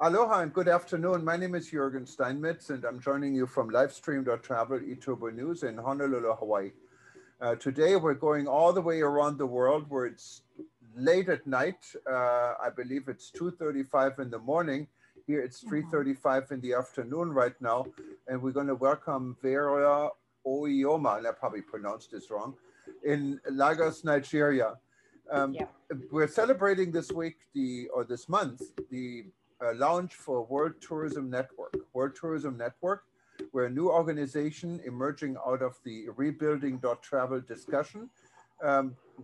Aloha and good afternoon. My name is Jürgen Steinmetz and I'm joining you from livestream.travel eTurbo News in Honolulu, Hawaii. Today we're going all the way around the world where it's late at night. I believe it's 2:35 in the morning. Here it's 3:35 in the afternoon right now. And we're going to welcome Vera Ohioma, and I probably pronounced this wrong, in Lagos, Nigeria. Yeah. We're celebrating this week, this month, the launch for World Tourism Network. World Tourism Network, we're a new organization emerging out of the rebuilding.travel discussion.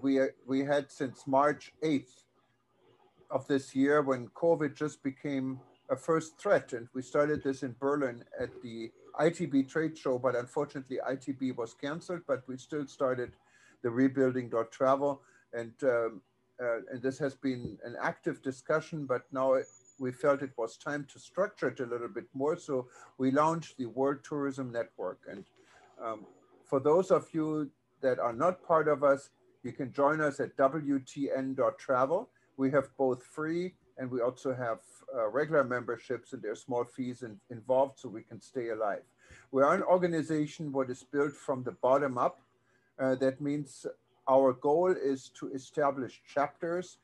We had since March 8th of this year when COVID just became a first threat. And we started this in Berlin at the ITB trade show, but unfortunately ITB was canceled, but we still started the rebuilding.travel. And this has been an active discussion, but now we felt it was time to structure it a little bit more. So we launched the World Tourism Network. And for those of you that are not part of us, you can join us at WTN.travel. We have both free and we also have regular memberships, and there's small fees involved so we can stay alive. We're an organization what is built from the bottom up. That means our goal is to establish chapters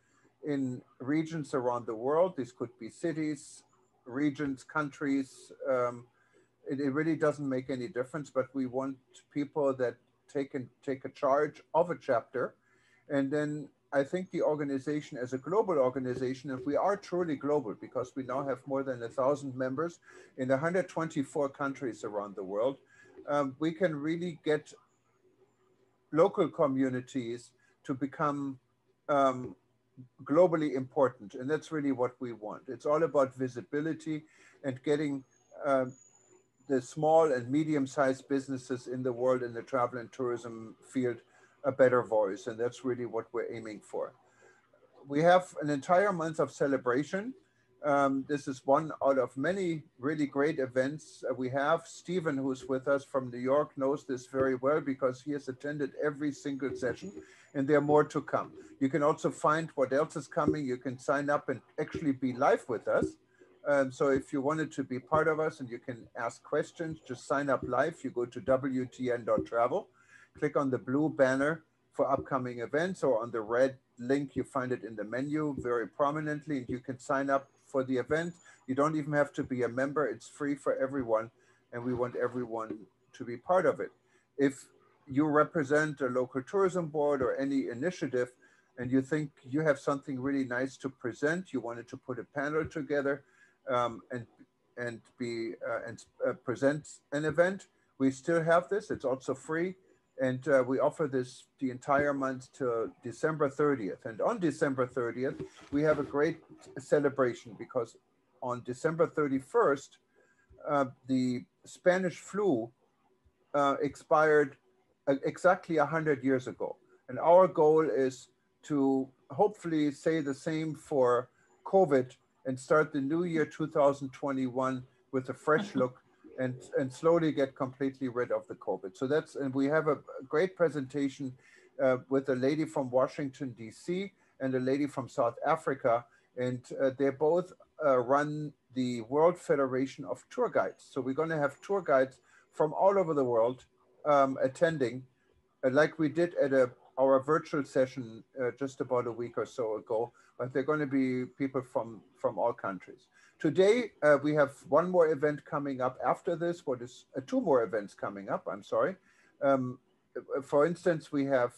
in regions around the world. These could be cities, regions, countries. It really doesn't make any difference, but we want people that take a charge of a chapter. And then I think the organization as a global organization, and we are truly global because we now have more than 1,000 members in 124 countries around the world, we can really get local communities to become globally important. And that's really what we want. It's all about visibility and getting the small and medium-sized businesses in the world in the travel and tourism field a better voice. And that's really what we're aiming for. We have an entire month of celebration. This is one out of many really great events we have. Stephen, who's with us from New York, knows this very well because he has attended every single session, and there are more to come. You can also find what else is coming. You can sign up and actually be live with us. So if you wanted to be part of us and you can ask questions, just sign up live. You go to WTN.travel, click on the blue banner for upcoming events, or on the red link, you find it in the menu very prominently, and you can sign up for the event. You don't even have to be a member. It's free for everyone, and we want everyone to be part of it. If you represent a local tourism board or any initiative, and you think you have something really nice to present, you wanted to put a panel together and present an event, we still have this. It's also free. And we offer this the entire month till December 30th. And on December 30th, we have a great celebration because on December 31st, the Spanish flu expired exactly 100 years ago. And our goal is to hopefully say the same for COVID and start the new year 2021 with a fresh look and slowly get completely rid of the COVID. So and we have a great presentation with a lady from Washington, DC, and a lady from South Africa. And they both run the World Federation of Tour Guides. So we're gonna have tour guides from all over the world attending, like we did at our virtual session just about a week or so ago, but they're gonna be people from all countries. Today, we have one more event coming up after this. Two more events coming up, I'm sorry. For instance, we have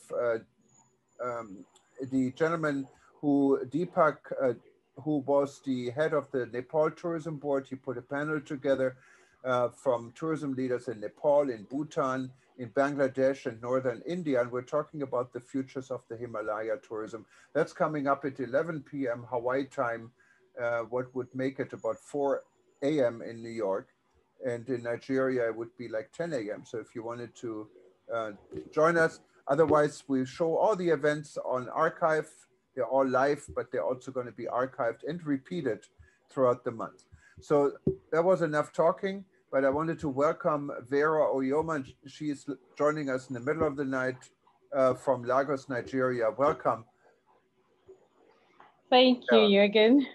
the gentleman Deepak, who was the head of the Nepal Tourism Board. He put a panel together from tourism leaders in Nepal, in Bhutan, in Bangladesh and Northern India. And we're talking about the futures of the Himalaya tourism. That's coming up at 11 p.m. Hawaii time, what would make it about 4 a.m. in New York. And in Nigeria, it would be like 10 a.m. So if you wanted to join us, otherwise we show all the events on archive. They're all live, but they're also going to be archived and repeated throughout the month. So that was enough talking, but I wanted to welcome Vera Ohioma. She is joining us in the middle of the night from Lagos, Nigeria. Welcome. Thank you, Jürgen.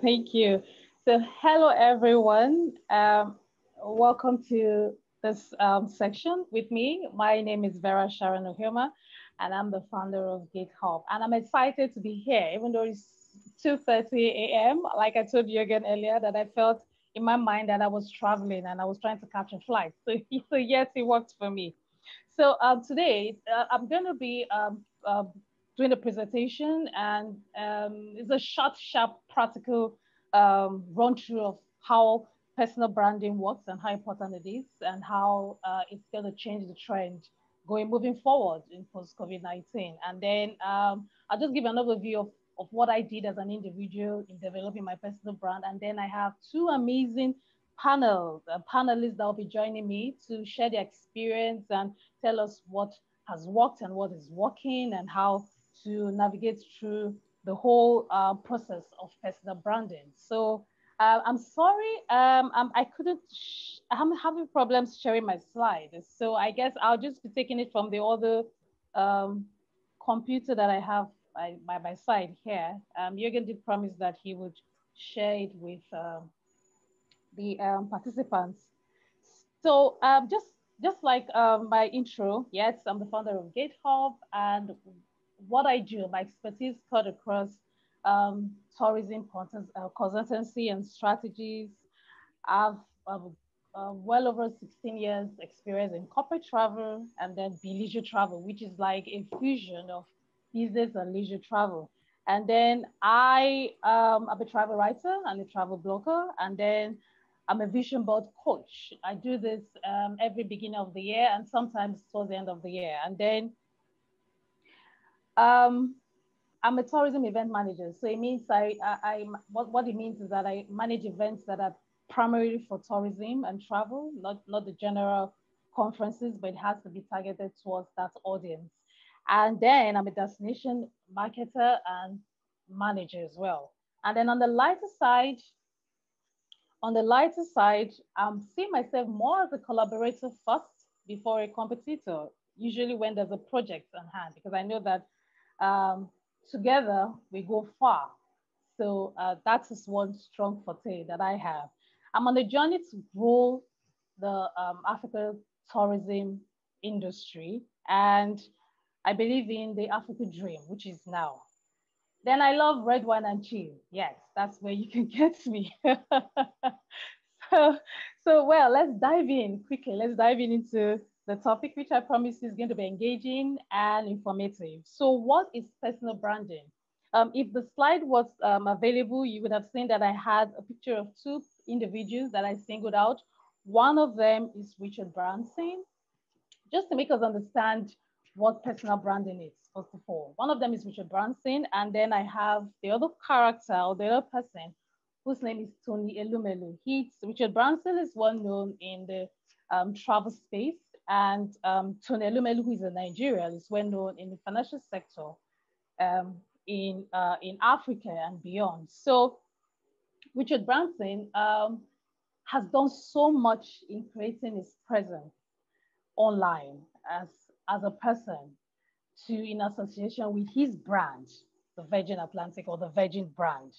Thank you. So hello, everyone. Welcome to this section with me. My name is Vera Sharon Ohioma, and I'm the founder of Gatehub. And I'm excited to be here, even though it's 2:30 a.m. Like I told you again earlier, that I felt in my mind that I was traveling and I was trying to catch a flight. So yes, it worked for me. So today, I'm going to be doing a presentation, and it's a short, sharp, practical run through of how personal branding works and how important it is, and how it's going to change the trend moving forward in post-COVID-19. And then I'll just give an overview of what I did as an individual in developing my personal brand. And then I have two amazing panelists that will be joining me to share their experience and tell us what has worked and what is working, and how to navigate through the whole process of personal branding. So I'm sorry, I couldn't, I'm having problems sharing my slides. So I guess I'll just be taking it from the other computer that I have by my side here. Jürgen did promise that he would share it with the participants. So just like my intro, yes, I'm the founder of Gatehub, and what I do, my expertise cut across tourism consultancy and strategies. I've well over 16 years experience in corporate travel, and then leisure travel, which is like a fusion of business and leisure travel. And then I'm a travel writer and a travel blogger, and then I'm a vision board coach. I do this every beginning of the year and sometimes towards the end of the year. And then I'm a tourism event manager. So it means what it means is that I manage events that are primarily for tourism and travel, not the general conferences, but it has to be targeted towards that audience. And then I'm a destination marketer and manager as well. And then on the lighter side, I'm seeing myself more as a collaborator first before a competitor, usually when there's a project on hand, because I know that together we go far. So that is one strong forte that I have. I'm on a journey to grow the Africa tourism industry, and I believe in the Africa dream, which is now. Then I love red wine and cheese. Yes, that's where you can get me. Well, let's dive in quickly. Let's dive into the topic, which I promise is going to be engaging and informative. So what is personal branding? If the slide was available, you would have seen that I had a picture of two individuals that I singled out. One of them is Richard Branson, just to make us understand what personal branding is, first of all. One of them is Richard Branson, and then I have the other character, or the other person, whose name is Tony Elumelu. Richard Branson is well known in the travel space, and Tony Elumelu, who is a Nigerian, is well known in the financial sector in Africa and beyond. So Richard Branson has done so much in creating his presence online as a person in association with his brand, the Virgin Atlantic or the Virgin brand.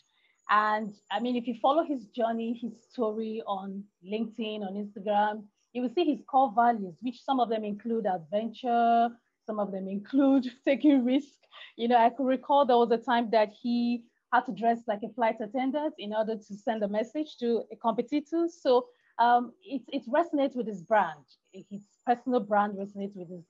And I mean, if you follow his journey, his story on LinkedIn, on Instagram, you will see his core values, which some of them include adventure, some of them include taking risks. You know, I could recall there was a time that he had to dress like a flight attendant in order to send a message to a competitor. So it resonates with his brand. His personal brand resonates with his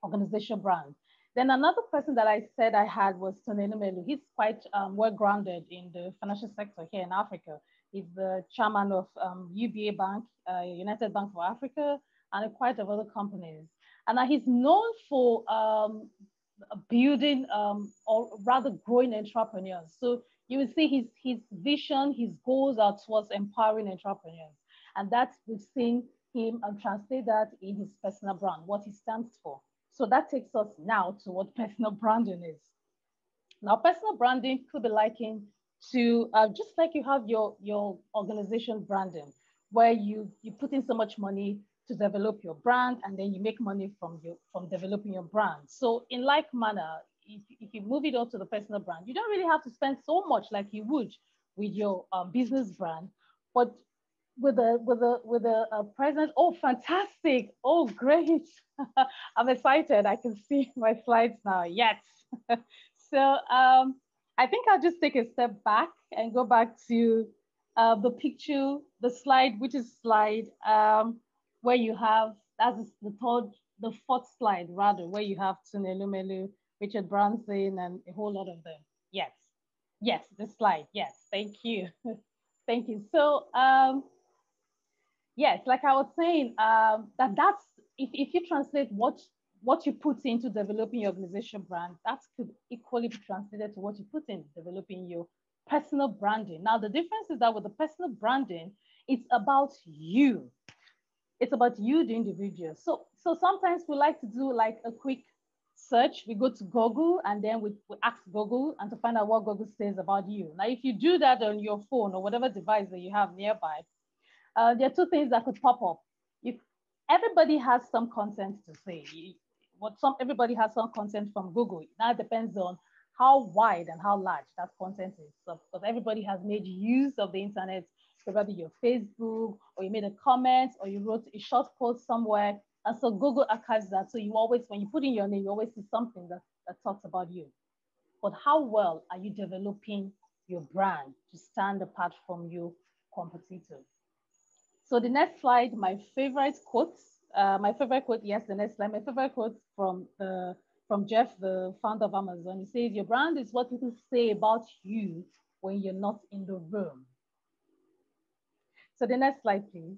organization brand. Then another person that I said I had was Tony Numelu. He's quite well-grounded in the financial sector here in Africa. He's the chairman of UBA Bank, United Bank for Africa, and quite a other companies. And he's known for building or rather growing entrepreneurs. So you will see his vision, his goals are towards empowering entrepreneurs. And that's, we've seen him translate that in his personal brand, what he stands for. So that takes us now to what personal branding is. Now, personal branding could be likened to just like you have your organization branding, where you put in so much money to develop your brand, and then you make money from developing your brand. So in like manner, if you move it on to the personal brand, you don't really have to spend so much like you would with your business brand, but with a present. Oh, fantastic! Oh, great! I'm excited. I can see my slides now. Yes. So I think I'll just take a step back and go back to the picture, the slide, which is slide where you have, that's the fourth slide rather, where you have Tunelumelu, Richard Branson, and a whole lot of them. Yes, yes, this slide. Yes, thank you, thank you. So yes, like I was saying, that's if you translate what you put into developing your organization brand, that could equally be translated to what you put in developing your personal branding. Now, the difference is that with the personal branding, it's about you. It's about you, the individual. So sometimes we like to do like a quick search. We go to Google and then we ask Google and to find out what Google says about you. Now, if you do that on your phone or whatever device that you have nearby, there are two things that could pop up. If everybody has some content to say, everybody has some content from Google. Now it depends on how wide and how large that content is. So, because everybody has made use of the internet, probably your Facebook, or you made a comment, or you wrote a short post somewhere. And so Google archives that. So you always, when you put in your name, you always see something that talks about you. But how well are you developing your brand to stand apart from your competitors? So the next slide, my favorite quote, yes, the next slide, my favorite quote from Jeff, the founder of Amazon. He says, your brand is what people say about you when you're not in the room. So the next slide, please.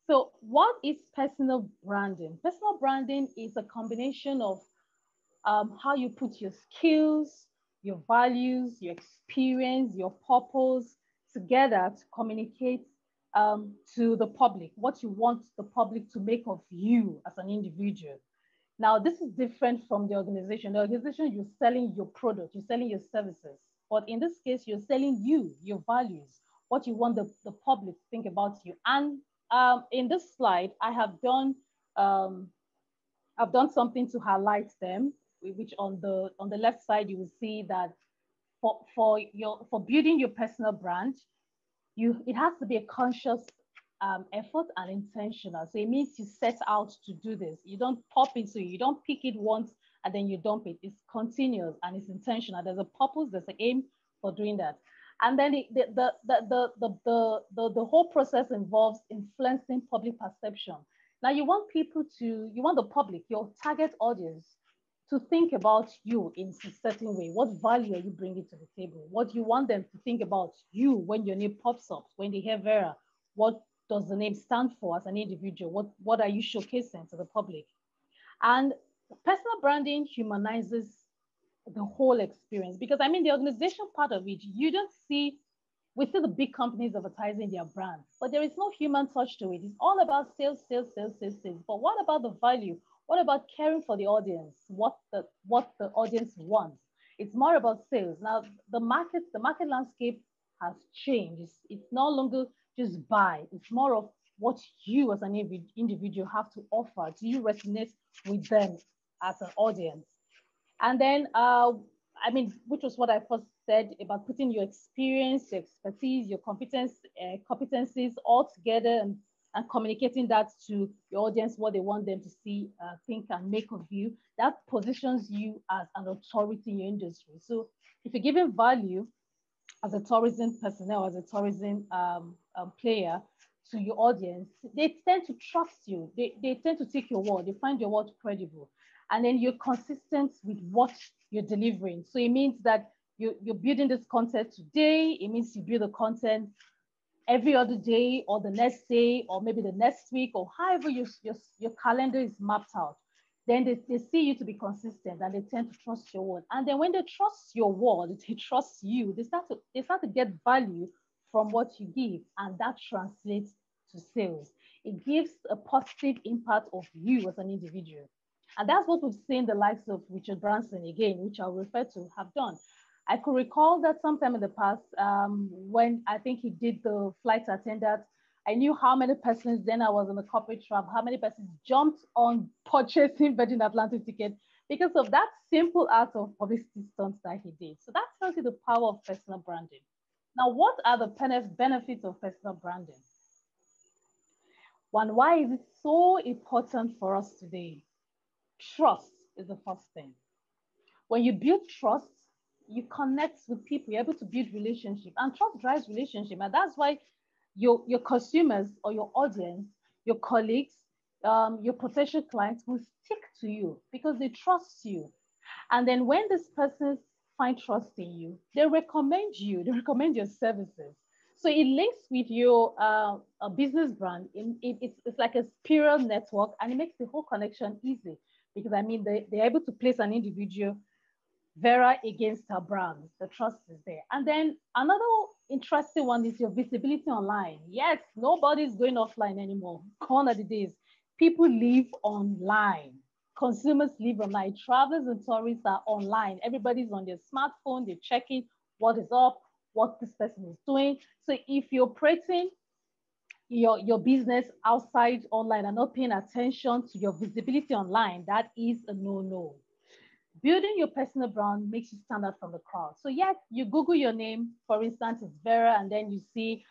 So what is personal branding? Personal branding is a combination of how you put your skills, your values, your experience, your purpose together to communicate to the public, what you want the public to make of you as an individual. Now, this is different from the organization. The organization, you're selling your product, you're selling your services. But in this case, you're selling you, your values, what you want the public to think about you. And in this slide, I've done something to highlight them, which on the left side, you will see that for building your personal brand, it has to be a conscious effort and intentional. So it means you set out to do this. You don't pop into it. You don't pick it once and then you dump it. It's continuous and it's intentional. There's a purpose. There's an aim for doing that. And then the whole process involves influencing public perception. Now you want the public, your target audience, to think about you in a certain way. What value are you bringing to the table? What do you want them to think about you when your name pops up, when they hear Vera? What does the name stand for as an individual? What are you showcasing to the public? And personal branding humanizes the whole experience, because I mean, the organization part of it, we see the big companies advertising their brands, but there is no human touch to it. It's all about sales, sales, sales, sales, sales. But what about the value? What about caring for the audience? What the audience wants? It's more about sales. Now, the market landscape has changed. It's no longer just buy. It's more of what you as an individual have to offer. Do you resonate with them as an audience? And then, I mean, which was what I first said about putting your experience, your expertise, your competencies all together and communicating that to your audience, what they want them to see, think, and make of you. That positions you as an authority in your industry. So if you're giving value as a tourism personnel, as a tourism player to your audience, they tend to trust you. They tend to take your word. They find your word credible. And then you're consistent with what you're delivering. So it means that you're building this content today. It means you build the content every other day or the next day or maybe the next week or however your calendar is mapped out. Then they see you to be consistent and they tend to trust your word. And then when they trust your word, they trust you, they start to get value from what you give, and that translates to sales. It gives a positive impact of you as an individual. And that's what we've seen the likes of Richard Branson, again, which I'll refer to, have done. I could recall that sometime in the past, when I think he did the flight attendant, I knew how many persons, then I was on the corporate travel, how many persons jumped on purchasing Virgin Atlantic ticket because of that simple act of publicity stunts that he did. So that tells you the power of personal branding. Now, what are the benefits of personal branding? One, why is it so important for us today? Trust is the first thing. When you build trust, you connect with people, you're able to build relationship, and trust drives relationship. And that's why your consumers or your audience, your colleagues, your potential clients will stick to you because they trust you. And then when these persons find trust in you, they recommend your services. So it links with your a business brand. It's like a spiral network, and it makes the whole connection easy because I mean they're able to place an individual Vera against her brand. The trust is there. And then another interesting one is your visibility online. Yes, nobody's going offline anymore. Gone are the days. People live online. Consumers live online. Travelers and tourists are online. Everybody's on their smartphone. They're checking what is up, what this person is doing. So if you're operating your business outside online and not paying attention to your visibility online, that is a no-no. Building your personal brand makes you stand out from the crowd. So yes, you Google your name, for instance, it's Vera, and then you see,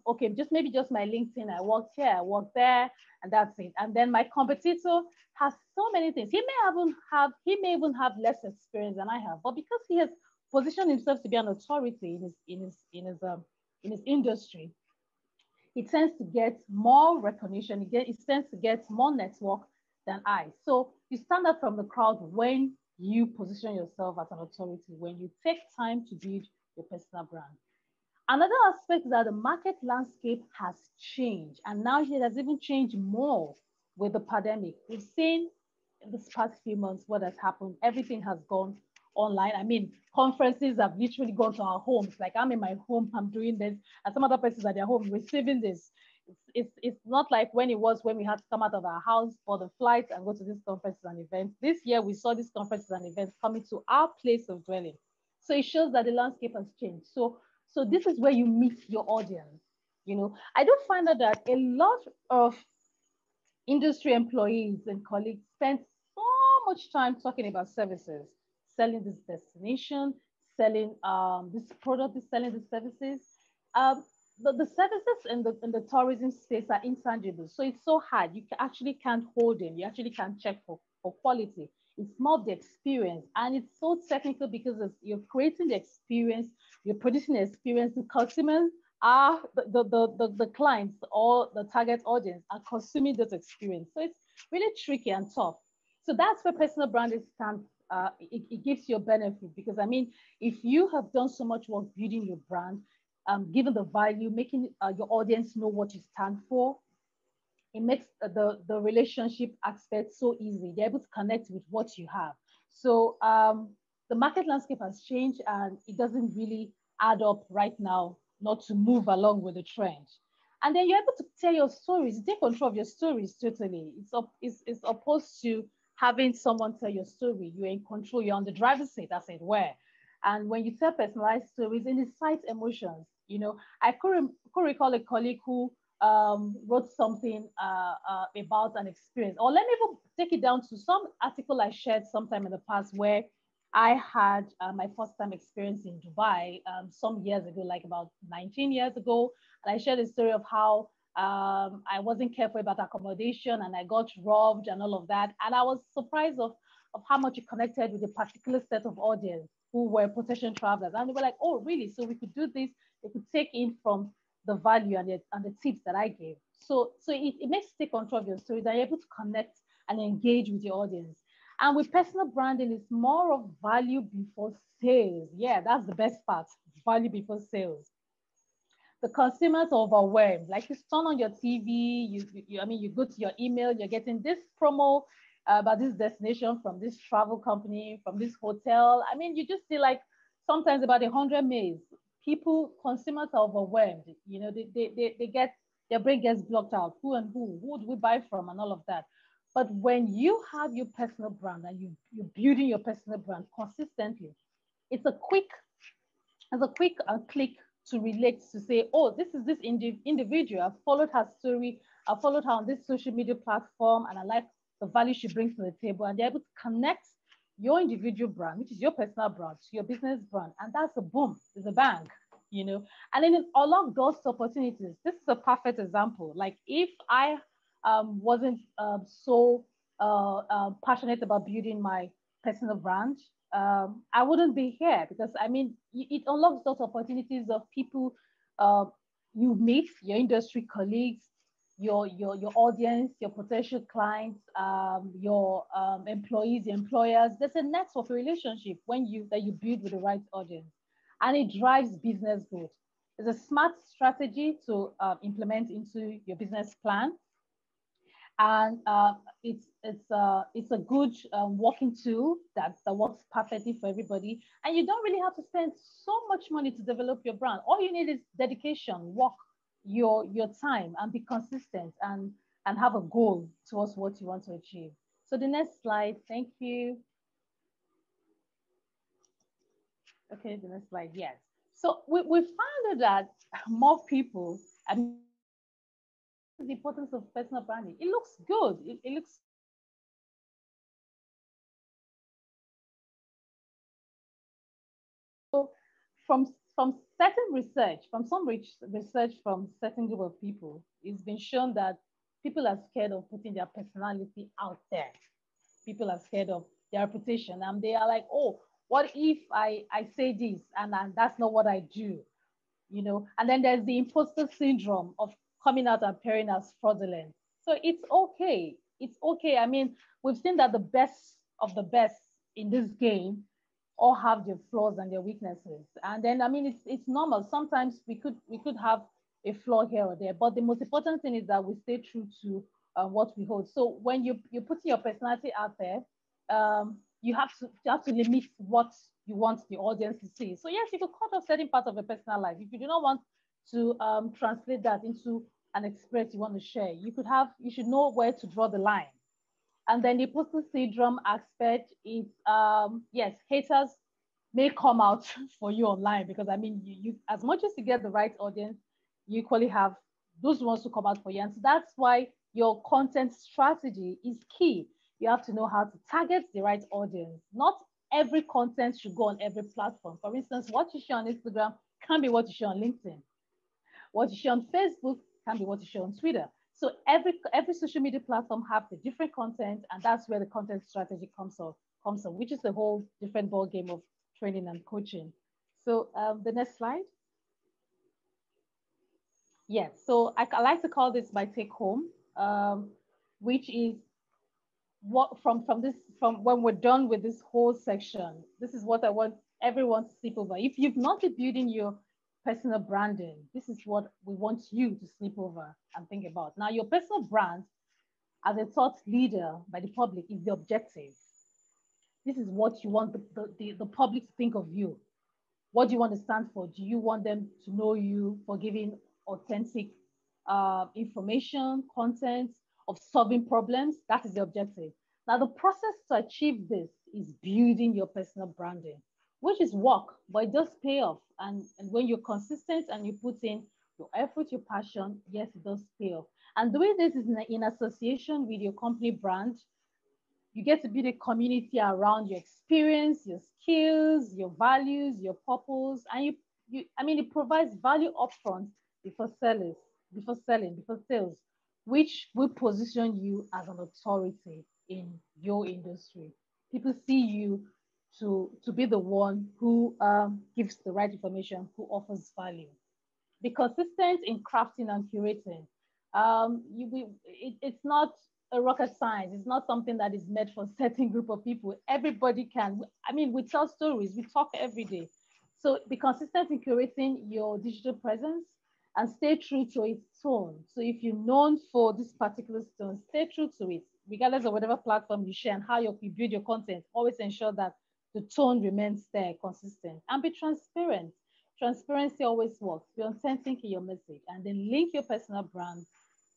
okay, maybe just my LinkedIn, I worked here, I worked there, and that's it. And then my competitor has so many things. He may even have less experience than I have, but because he has positioned himself to be an authority in his industry, he tends to get more recognition. He tends to get more network than I. So you stand out from the crowd when you position yourself as an authority, when you take time to build your personal brand. Another aspect is that the market landscape has changed, and now it has even changed more with the pandemic. We've seen in this past few months what has happened. Everything has gone online. I mean, conferences have literally gone to our homes. Like I'm in my home, I'm doing this, and some other persons at their home receiving this. It's not like when we had to come out of our house for the flights and go to these conferences and events. This year we saw these conferences and events coming to our place of dwelling. So it shows that the landscape has changed. So this is where you meet your audience. You know, I do find out that a lot of industry employees and colleagues spend so much time talking about services, selling this destination, selling this product, selling the services. Um, the services in the tourism space are intangible. So it's so hard. You actually can't hold them. You actually can't check for quality. It's more of the experience. And it's so technical because you're creating the experience, you're producing the experience. The customers are the clients or the target audience are consuming this experience. So it's really tricky and tough. So that's where personal branding stands. It gives you a benefit because I mean, if you have done so much work building your brand, given the value, making your audience know what you stand for, it makes the relationship aspect so easy. They're able to connect with what you have. So the market landscape has changed and it doesn't really add up right now not to move along with the trend. And then you're able to tell your stories, take control of your stories totally. It's opposed to having someone tell your story. You're in control, you're on the driver's seat, as it were. And when you tell personalized stories, it incites emotions. You know, I could recall a colleague who wrote something about an experience. Or let me even take it down to some article I shared sometime in the past where I had my first time experience in Dubai some years ago, like about 19 years ago. And I shared a story of how I wasn't careful about accommodation and I got robbed and all of that. And I was surprised of how much it connected with a particular set of audience who were potential travelers. And they were like, oh, really? So we could do this. They could take in from the value and the tips that I gave. So it makes you take control of your stories and you're able to connect and engage with your audience. And with personal branding, it's more of value before sales. Yeah, that's the best part, value before sales. The consumers are overwhelmed. Like you turn on your TV, you go to your email, you're getting this promo about this destination from this travel company, from this hotel. I mean, you just see like sometimes about 100 mails. Consumers are overwhelmed. You know, they get, their brain gets blocked out. Who would we buy from and all of that. But when you have your personal brand and you're building your personal brand consistently, it's a quick click to relate to say, oh, this is this individual. I've followed her story. I followed her on this social media platform and I like the value she brings to the table. And they're able to connect your individual brand, which is your personal brand, to your business brand. And that's a boom, it's a bang. you know, and then it unlock those opportunities. This is a perfect example. Like if I wasn't so passionate about building my personal brand, I wouldn't be here, because I mean, it unlocks those opportunities of people uh, you meet, your industry colleagues, your audience, your potential clients, your employees, your employers. There's a network relationship when you that you build with the right audience, and it drives business growth. It's a smart strategy to implement into your business plan, and it's a good working tool that works perfectly for everybody. And you don't really have to spend so much money to develop your brand. All you need is dedication, work, your time, and be consistent, and have a goal towards what you want to achieve. So the next slide, thank you. Okay, the next slide, yes. So we found that more people, I mean, the importance of personal branding. It looks good. It looks so from certain research, from some research from certain group of people, it's been shown that people are scared of putting their personality out there. People are scared of their reputation, and they are like, oh, what if I say this and that's not what I do, you know? And then there's the imposter syndrome of coming out and appearing as fraudulent. So it's okay. It's okay. I mean, we've seen that the best of the best in this game all have their flaws and their weaknesses. And then I mean, it's normal. Sometimes we could have a flaw here or there, but the most important thing is that we stay true to what we hold. So when you're putting your personality out there, you have to limit what you want the audience to see. So yes, you could cut off certain parts of your personal life if you do not want to translate that into an experience you want to share. You should know where to draw the line. And then the imposter syndrome aspect is, yes, haters may come out for you online, because I mean, you as much as you get the right audience, you equally have those ones to come out for you. And so that's why your content strategy is key. You have to know how to target the right audience. Not every content should go on every platform. For instance, what you share on Instagram can be what you share on LinkedIn. What you share on Facebook can be what you share on Twitter. So every social media platform have the different content, and that's where the content strategy comes up, which is a whole different ball game of training and coaching. So the next slide. Yes. So I like to call this my take home, which is what from when we're done with this whole section. This is what I want everyone to sleep over. If you've not been building your personal branding, this is what we want you to sleep over and think about. Now, your personal brand as a thought leader by the public is the objective. This is what you want the public to think of you. What do you want to stand for? Do you want them to know you for giving authentic information, content, of solving problems? That is the objective. Now, the process to achieve this is building your personal branding, which is work, but it does pay off. And when you're consistent and you put in your effort, your passion, yes, it does pay off. And doing this is in association with your company brand. You get to build a community around your experience, your skills, your values, your purpose, and I mean, it provides value upfront before sellers, before sales, which will position you as an authority in your industry. People see you to be the one who gives the right information, who offers value. Be consistent in crafting and curating. It's not a rocket science. It's not something that is meant for a certain group of people. Everybody can. I mean, we tell stories, we talk every day. So be consistent in curating your digital presence and stay true to its tone. So if you're known for this particular tone, stay true to it, regardless of whatever platform you share and how you build your content. Always ensure that the tone remains there, consistent, and be transparent. Transparency always works. Be authentic in your message, and then link your personal brand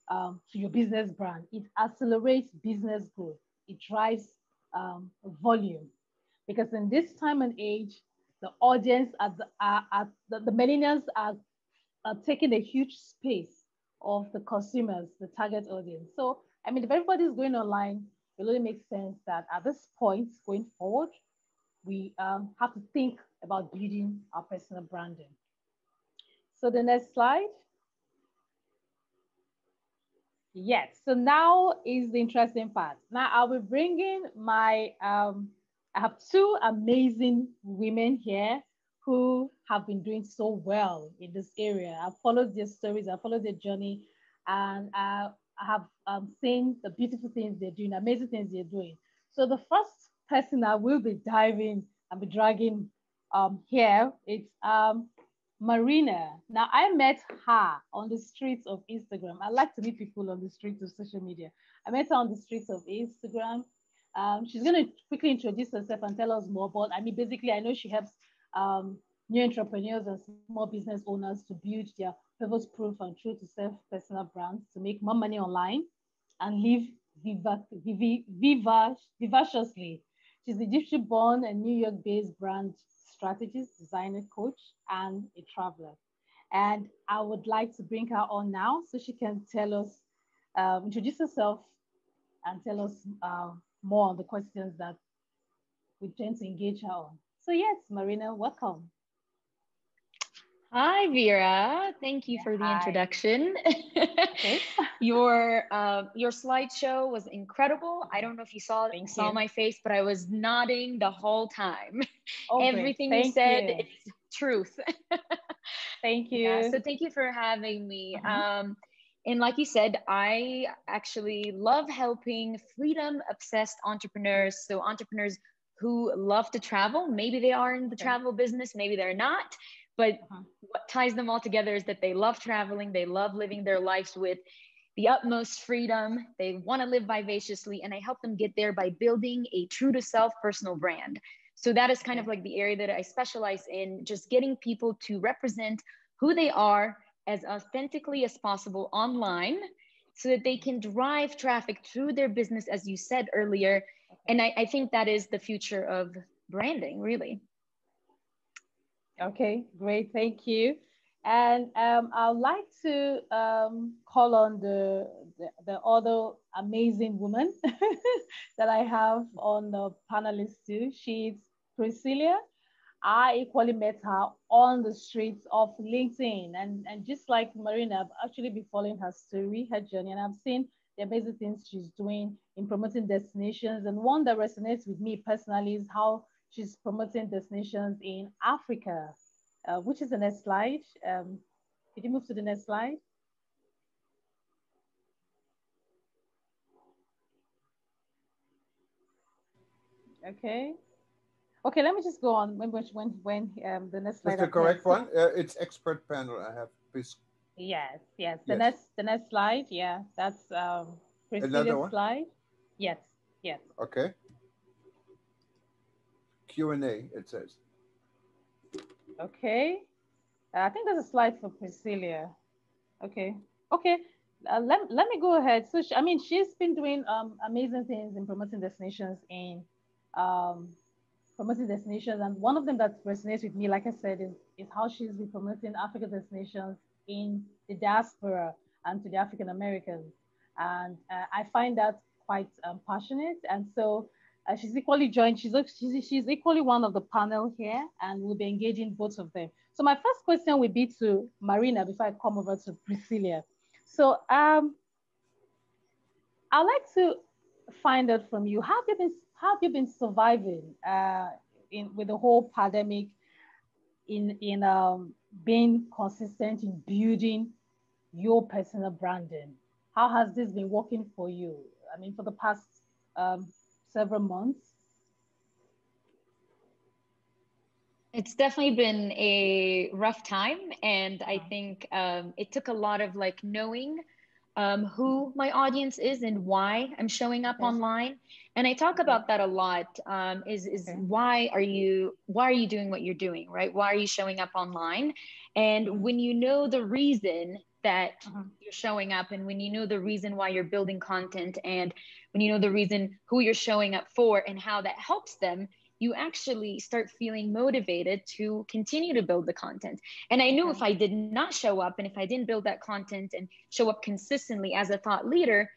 to your business brand. It accelerates business growth. It drives volume, because in this time and age, the audience the millennials are taking a huge space of the consumers, the target audience. So, I mean, if everybody's going online, it really makes sense that at this point going forward, we have to think about building our personal branding. So the next slide. Yes, so now is the interesting part. Now I'll be bringing my, I have two amazing women here who have been doing so well in this area. I've followed their stories, I've followed their journey, and I have seen the beautiful things they're doing, amazing things they're doing. So the first person I will be diving and be dragging here, it's Marina. Now, I met her on the streets of Instagram. I like to meet people on the streets of social media. I met her on the streets of Instagram. She's going to quickly introduce herself and tell us more about, I mean, basically, I know she helps new entrepreneurs and small business owners to build their purpose-proof and true-to-self personal brands to make more money online and live vivaciously. She's Egyptian-born and New York-based brand strategist, designer, coach, and a traveler. And I would like to bring her on now so she can tell us, introduce herself and tell us more on the questions that we tend to engage her on. So yes, Marina, welcome. Hi, Vera. Thank you for the introduction. Okay. Your slideshow was incredible. I don't know if you saw my face, but I was nodding the whole time. Oh, everything you said is truth. Thank you. Yeah, so thank you for having me. And like you said, I actually love helping freedom-obsessed entrepreneurs. So entrepreneurs who love to travel. Maybe they are in the travel business, maybe they're not. But what ties them all together is that they love traveling. They love living their lives with the utmost freedom. They want to live vivaciously. And I help them get there by building a true to self personal brand. So that is kind of like the area that I specialize in, just getting people to represent who they are as authentically as possible online so that they can drive traffic through their business, as you said earlier. And I think that is the future of branding, really. Okay, great, thank you. And I'd like to call on the other amazing woman that I have on the panelist too. She's Priscilla. I equally met her on the streets of LinkedIn. And just like Marina, I've actually been following her story, her journey, and I've seen the amazing things she's doing in promoting destinations. And one that resonates with me personally is how she's promoting destinations in Africa, which is the next slide. Could you move to the next slide? Okay. Okay, let me just go on when the next slide. That's the correct one. It's expert panel. I have this. Yes. The next slide. Yeah, that's Priscilla's slide. Yes. Okay. Q&A, it says. Okay. I think there's a slide for Priscilla. Okay. Let me go ahead. So she's been doing amazing things in promoting destinations and one of them that resonates with me, like I said, is how she's been promoting African destinations in the diaspora and to the African Americans. And I find that quite passionate. And so she's equally joined. She's equally one of the panel here, and we'll be engaging both of them. So my first question will be to Marina before I come over to Priscilla. So I'd like to find out from you, how have you been surviving with the whole pandemic in being consistent in building your personal branding? How has this been working for you? I mean, for the past several months. It's definitely been a rough time. And I think it took a lot of knowing who my audience is and why I'm showing up online. And I talk about that a lot, why are you doing what you're doing, right? Why are you showing up online? And when you know the reason that you're showing up, and when you know the reason why you're building content, and when you know the reason who you're showing up for and how that helps them, you actually start feeling motivated to continue to build the content. And I knew if I did not show up, and if I didn't build that content and show up consistently as a thought leader,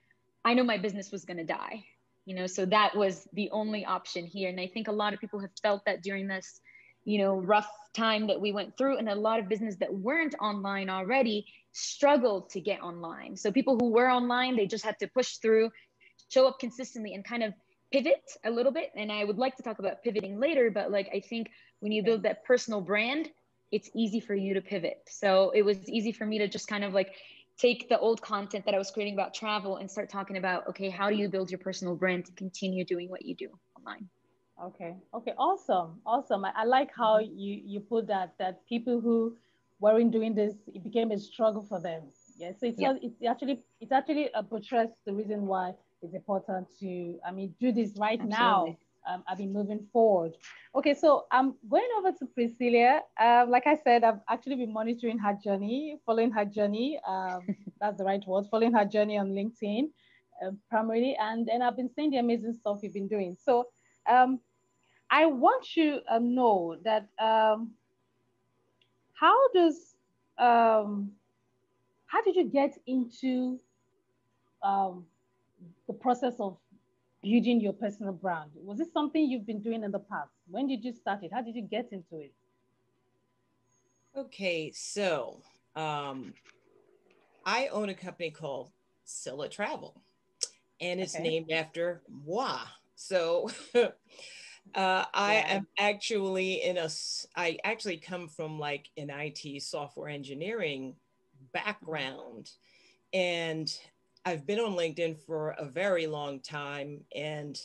I know my business was going to die, so that was the only option here. And I think a lot of people have felt that during this rough time that we went through, and a lot of business that weren't online already struggled to get online. So people who were online, they just had to push through, show up consistently, and kind of pivot a little bit. And I would like to talk about pivoting later, but like, I think when you build that personal brand, it's easy for you to pivot. So it was easy for me to just kind of like take the old content that I was creating about travel and start talking about, okay, how do you build your personal brand to continue doing what you do online? Okay. Okay. Awesome. Awesome. I like how you put that people who weren't doing this, it became a struggle for them. Yeah. So Yeah, it's actually a portrays the reason why it's important to, I mean, do this right now. absolutely. I've been moving forward. Okay. So I'm going over to Priscilla. Like I said, I've actually been monitoring her journey, following her journey. That's the right word, following her journey on LinkedIn, primarily, and then I've been seeing the amazing stuff you've been doing. So. Um, I want you to know that how does um, how did you get into um, the process of building your personal brand? Was it something you've been doing in the past? When did you start it? How did you get into it? Okay, so um, I own a company called Scylla Travel, and it's Okay. named after moi. So I Wow. am actually I actually come from like an IT software engineering Mhm. background, and I've been on LinkedIn for a very long time. And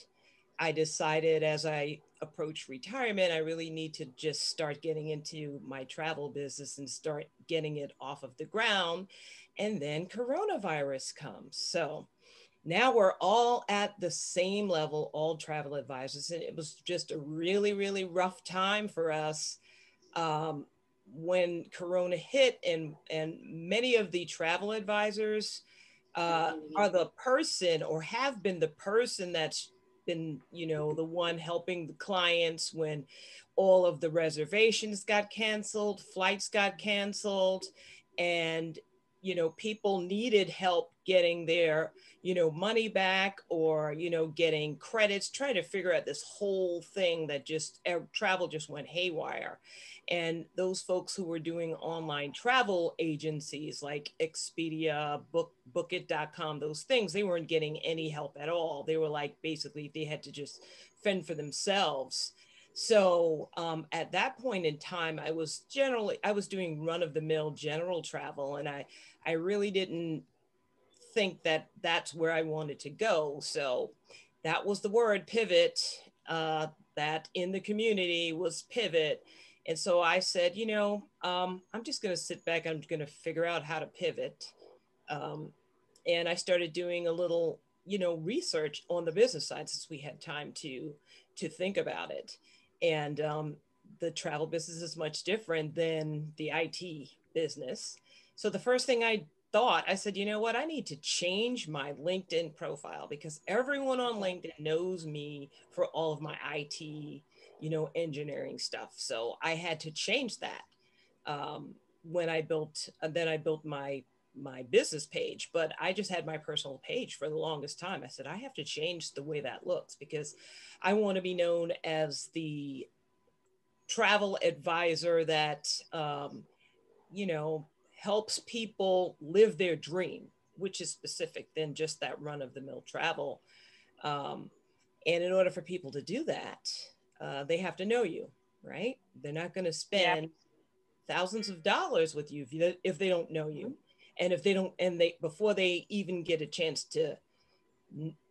I decided as I approach retirement, I really need to just start getting into my travel business and start getting it off of the ground. And then coronavirus comes. So now we're all at the same level, all travel advisors. And it was just a really, really rough time for us um, when Corona hit, and many of the travel advisors are the person or have been the person that's been, the one helping the clients when all of the reservations got canceled, flights got canceled, and people needed help getting their money back, or getting credits, trying to figure out this whole thing that just travel just went haywire. And those folks who were doing online travel agencies like Expedia, bookit.com, those things, they weren't getting any help at all. They were like, basically they had to just fend for themselves. So at that point in time, I was doing run-of-the-mill general travel, and I really didn't think that that's where I wanted to go. So that was the word pivot, that in the community was pivot. And so I said, I'm just going to sit back. I'm going to figure out how to pivot. Um, and I started doing a little, research on the business side, since we had time to think about it. And the travel business is much different than the IT business. So the first thing I said, you know what, I need to change my LinkedIn profile, because everyone on Okay. LinkedIn knows me for all of my IT, engineering stuff. So I had to change that. When I built, then I built my business page, but I just had my personal page for the longest time. I said, I have to change the way that looks, because I want to be known as the travel advisor that, you know, helps people live their dream, which is specific than just that run of the mill travel. Um, and in order for people to do that, they have to know you, right? They're not going to Yeah. spend thousands of dollars with you if they don't know you. Mhm. And if they don't, and they, before they even get a chance to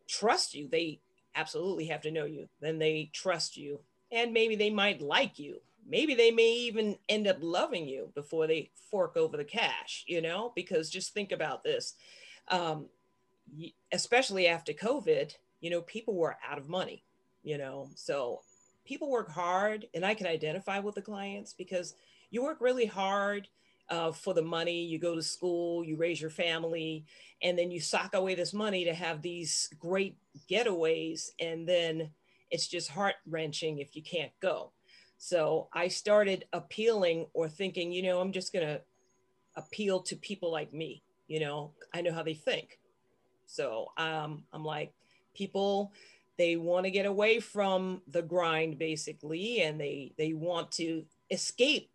trust you, they absolutely have to know you. Then they trust you, and maybe they might like you. Maybe they may even end up loving you before they fork over the cash, because just think about this. Um, Especially after COVID, people were out of money, so people work hard, and I can identify with the clients because you work really hard for the money. You go to school, you raise your family, and then you sock away this money to have these great getaways. And then it's just heart wrenching if you can't go. So I started appealing or thinking, I'm just going to appeal to people like me. I know how they think. So I'm like, people they want to get away from the grind basically, and they want to escape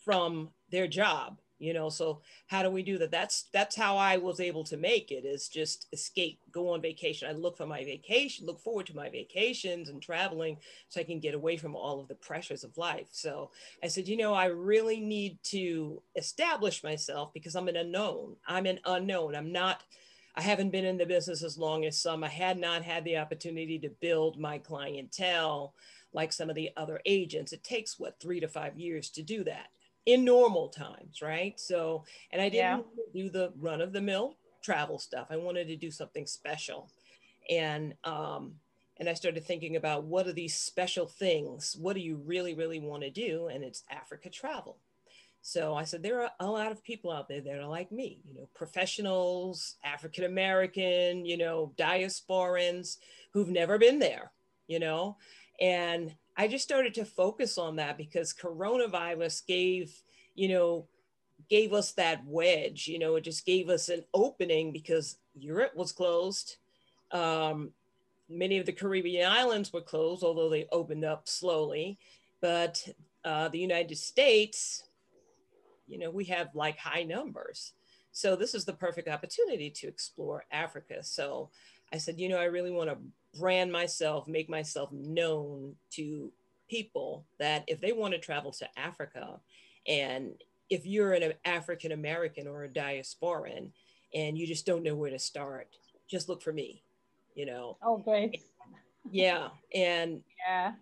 from their job, you know. So how do we do that? That's how I was able to make it, is just escape, go on vacation. I look forward to my vacations and traveling so I can get away from all of the pressures of life. So I said, you know, I really need to establish myself because I'm an unknown. I haven't been in the business as long as some. I had not had the opportunity to build my clientele like some of the other agents. It takes, what, 3 to 5 years to do that in normal times, right? So, and I didn't do the run of the mill travel stuff. I wanted to do something special. And I started thinking about, what are these special things? What do you really, really want to do? And it's Africa travel. So I said, there are a lot of people out there that are like me, you know, professionals, African-American, you know, diasporans who've never been there, you know. And I just started to focus on that because coronavirus gave us that wedge, you know. It just gave us an opening because Europe was closed. Many of the Caribbean islands were closed, although they opened up slowly. But the United States, you know, we have like high numbers. So this is the perfect opportunity to explore Africa. So I said, you know, I really want to brand myself, make myself known to people that if they want to travel to Africa, and if you're an African American or a diasporan and you just don't know where to start, just look for me, you know. Oh, great. Yeah. And Yeah.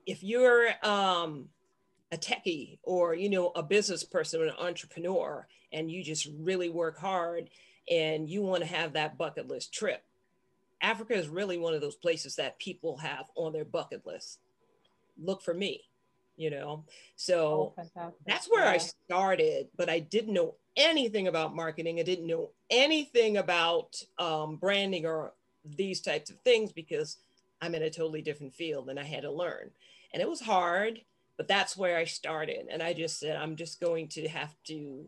if you're a techie or, you know, a business person or an entrepreneur, and you just really work hard and you want to have that bucket list trip, Africa is really one of those places that people have on their bucket list. Look for me, you know. So that's where I started, but I didn't know anything about marketing. I didn't know anything about branding or these types of things because I'm in a totally different field and I had to learn. And it was hard, but that's where I started. And I just said, I'm just going to have to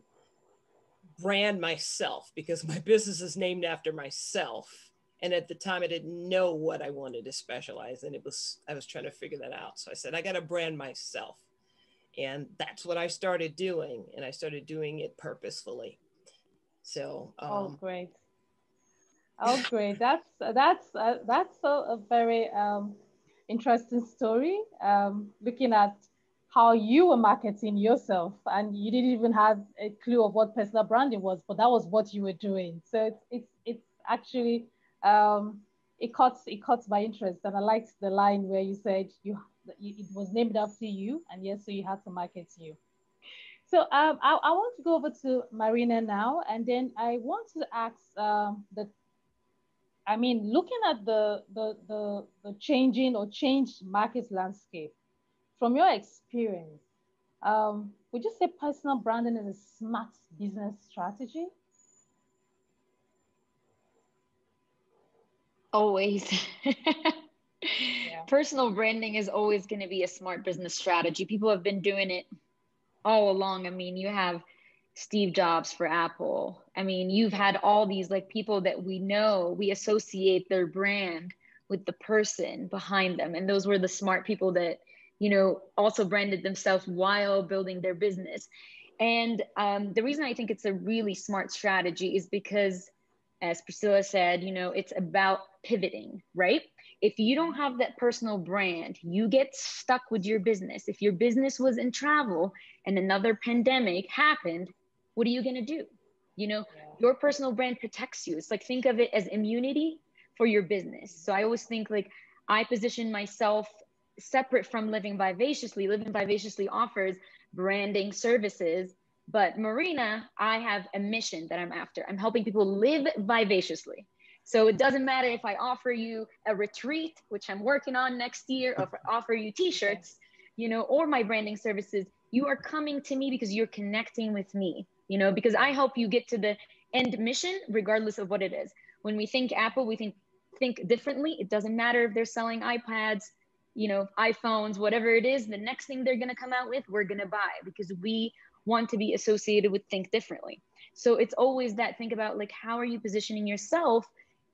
brand myself because my business is named after myself. And at the time I didn't know what I wanted to specialize in. I was trying to figure that out. So I said, I got to brand myself. And that's what I started doing. And I started doing it purposefully. So, oh, great. Oh, great. That's a very interesting story. Looking at how you were marketing yourself, and you didn't even have a clue of what personal branding was, but that was what you were doing. So it's actually it caught my interest, and I liked the line where you said it was named after you, and yes, so you had to market you. So I want to go over to Marina now, and then I want to ask looking at the changing or changed market landscape, from your experience, would you say personal branding is a smart business strategy? Always. Yeah. Personal branding is always going to be a smart business strategy. People have been doing it all along. I mean, you have Steve Jobs for Apple. I mean, you've had all these like people that we know, we associate their brand with the person behind them. And those were the smart people that, you know, also branded themselves while building their business. And the reason I think it's a really smart strategy is because, as Priscilla said, you know, it's about pivoting, right? If you don't have that personal brand, you get stuck with your business. If your business was in travel and another pandemic happened, what are you going to do? You know, your personal brand protects you. It's like, think of it as immunity for your business. So I always think like I position myself separate from Living Vivaciously. Living Vivaciously offers branding services, but Marina, I have a mission that I'm after. I'm helping people live vivaciously. So it doesn't matter if I offer you a retreat, which I'm working on next year, or if I offer you t-shirts, you know, or my branding services, you are coming to me because you're connecting with me, you know, because I help you get to the end mission, regardless of what it is. When we think Apple, we think differently. It doesn't matter if they're selling iPads, you know, iPhones, whatever it is, the next thing they're going to come out with, we're going to buy because we want to be associated with think differently. So it's always that, think about like, how are you positioning yourself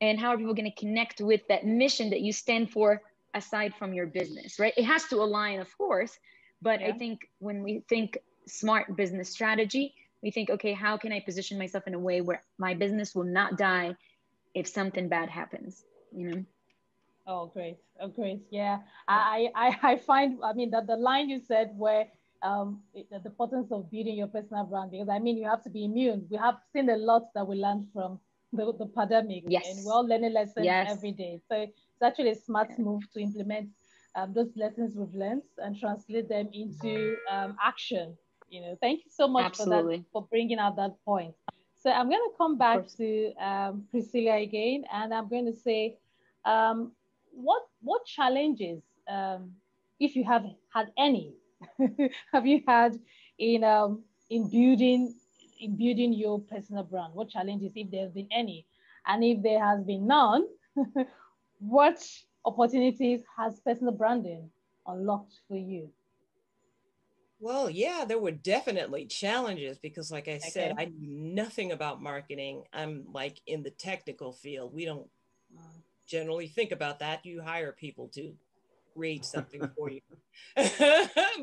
And how are people going to connect with that mission that you stand for aside from your business, right? It has to align, of course, but I think when we think smart business strategy, we think, okay, how can I position myself in a way where my business will not die if something bad happens, you know? Oh, great. Oh, great. Yeah. I find, I mean, that the line you said where the importance of building your personal brand, because I mean, you have to be immune. We have seen a lot that we learned from the pandemic, and we're all learning lessons every day. So it's actually a smart move to implement those lessons we've learned and translate them into action. You know, thank you so much for that, for bringing out that point. So I'm going to come back to Priscilla again, and I'm going to say, what challenges, if you have had any, have you had in building your personal brand? What challenges, if there's been any, and if there has been none, what opportunities has personal branding unlocked for you? Well, yeah, there were definitely challenges because, like I said, I knew nothing about marketing. I'm like in the technical field. We don't generally think about that. You hire people to create something for you.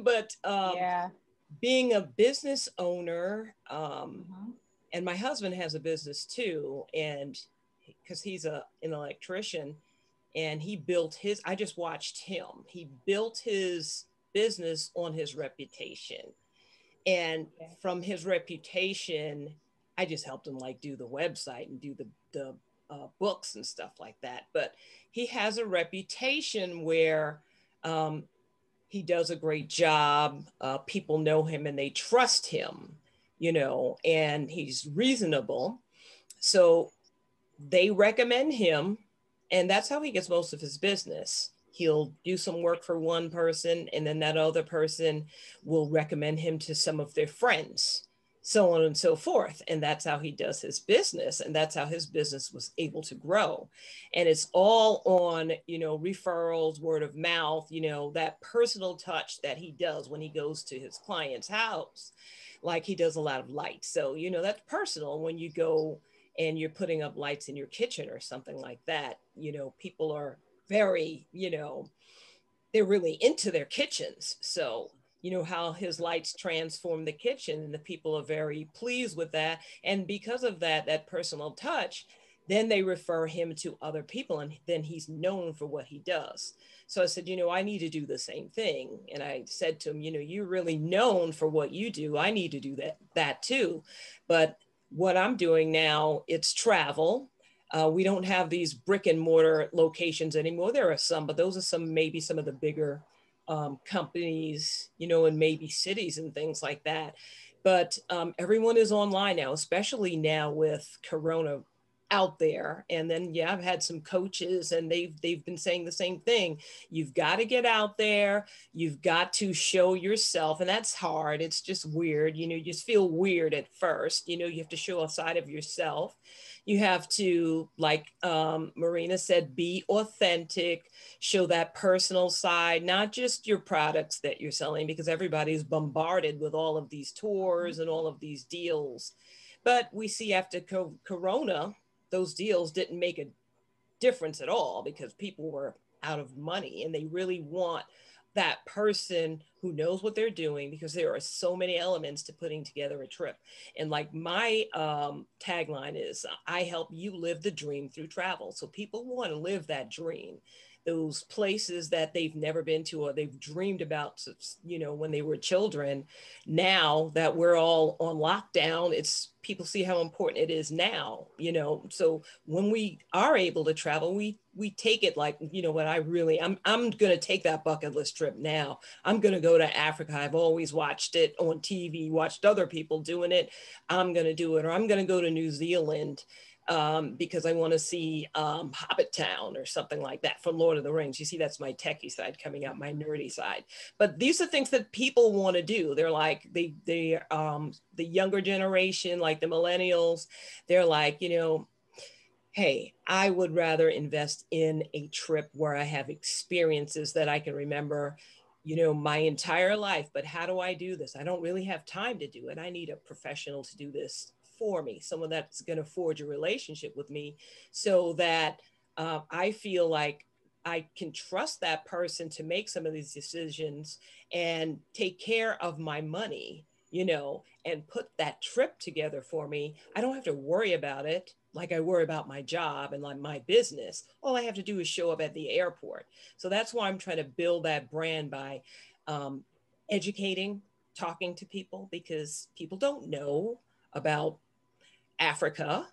But being a business owner, and my husband has a business too, and because he's an electrician, and he built his, I just watched him. He built his business on his reputation. And from his reputation, I just helped him like do the website and do the books and stuff like that. But he has a reputation where he does a great job. People know him and they trust him, you know, and he's reasonable. So they recommend him, and that's how he gets most of his business. He'll do some work for one person, and then that other person will recommend him to some of their friends, so on and so forth. And that's how he does his business. And that's how his business was able to grow. And it's all on, you know, referrals, word of mouth, you know, that personal touch that he does when he goes to his client's house. Like he does a lot of lights. So, you know, that's personal when you go and you're putting up lights in your kitchen or something like that. You know, people are very, you know, they're really into their kitchens. So, you know, how his lights transform the kitchen, and the people are very pleased with that. And because of that, that personal touch, then they refer him to other people, and then he's known for what he does. So I said, you know, I need to do the same thing. And I said to him, you know, you're really known for what you do. I need to do that too. But what I'm doing now, it's travel. We don't have these brick and mortar locations anymore. There are some, but those are maybe some of the bigger companies, you know, and maybe cities and things like that. But everyone is online now, especially now with Corona out there. And then, yeah, I've had some coaches, and they've been saying the same thing. You've got to get out there. You've got to show yourself. And that's hard. It's just weird. You know, you just feel weird at first. You know, you have to show a side of yourself. You have to, like Marina said, be authentic, show that personal side, not just your products that you're selling, because everybody's bombarded with all of these tours and all of these deals. But we see after Corona, those deals didn't make a difference at all, because people were out of money, and they really want that person who knows what they're doing, because there are so many elements to putting together a trip. And like my tagline is, I help you live the dream through travel. So people want to live that dream, those places that they've never been to or they've dreamed about, you know, when they were children. Now that we're all on lockdown, it's people see how important it is now, you know. So when we are able to travel, we take it like, you know what, I'm going to take that bucket list trip now. I'm going to go to Africa. I've always watched it on TV, watched other people doing it. I'm going to do it. Or I'm going to go to New Zealand because I want to see Hobbit Town or something like that from Lord of the Rings. You see, that's my techie side coming out, my nerdy side. But these are things that people want to do. They're like, the younger generation, like the millennials, they're like, you know, hey, I would rather invest in a trip where I have experiences that I can remember, you know, my entire life. But how do I do this? I don't really have time to do it. I need a professional to do this for me, someone that's going to forge a relationship with me, so that I feel like I can trust that person to make some of these decisions and take care of my money, you know, and put that trip together for me. I don't have to worry about it like I worry about my job and like my business. All I have to do is show up at the airport. So that's why I'm trying to build that brand by educating, talking to people, because people don't know about Africa,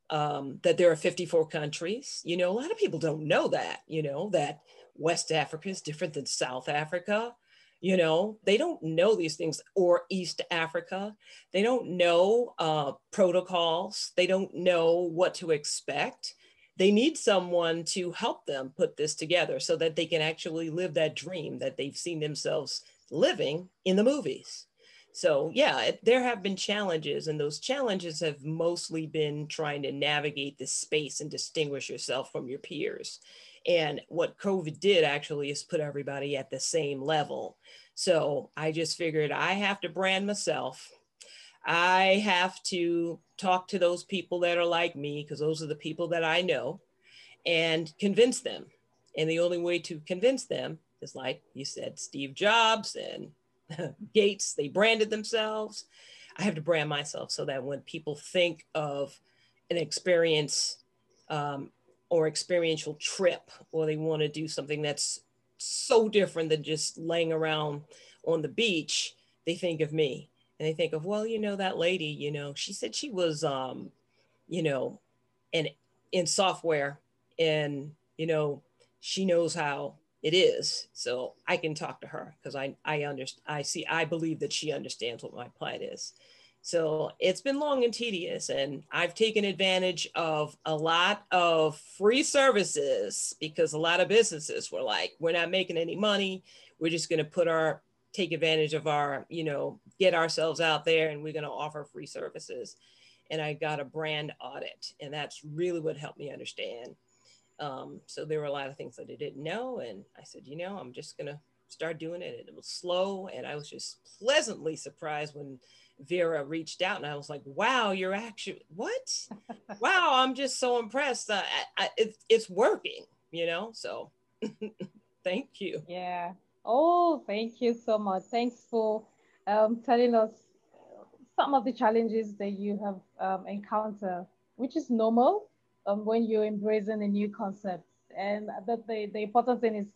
that there are 54 countries. You know, a lot of people don't know that, you know, that West Africa is different than South Africa. You know, they don't know these things, or East Africa. They don't know protocols. They don't know what to expect. They need someone to help them put this together so that they can actually live that dream that they've seen themselves living in the movies. So yeah, there have been challenges, and those challenges have mostly been trying to navigate this space and distinguish yourself from your peers. And what COVID did actually is put everybody at the same level. So I just figured I have to brand myself. I have to talk to those people that are like me, because those are the people that I know, and convince them. And the only way to convince them is, like you said, Steve Jobs and Gates, they branded themselves. I have to brand myself so that when people think of an experience or experiential trip, or they want to do something that's so different than just laying around on the beach, they think of me. And they think of, well, you know, that lady, you know, she said she was, you know, in software, and, you know, she knows how it is. So I can talk to her because I understand. I believe that she understands what my plight is. So it's been long and tedious, and I've taken advantage of a lot of free services, because a lot of businesses were like, we're not making any money. We're just going to take advantage of our, you know, get ourselves out there, and we're going to offer free services. And I got a brand audit, and that's really what helped me understand. So there were a lot of things that I didn't know. And I said, you know, I'm just going to start doing it. And it was slow. And I was just pleasantly surprised when Vera reached out, and I was like, wow, you're actually, what? Wow, I'm just so impressed. It's working, you know? So thank you. Yeah. Oh, thank you so much. Thanks for telling us some of the challenges that you have encountered, which is normal when you're embracing a new concept. And that the important thing is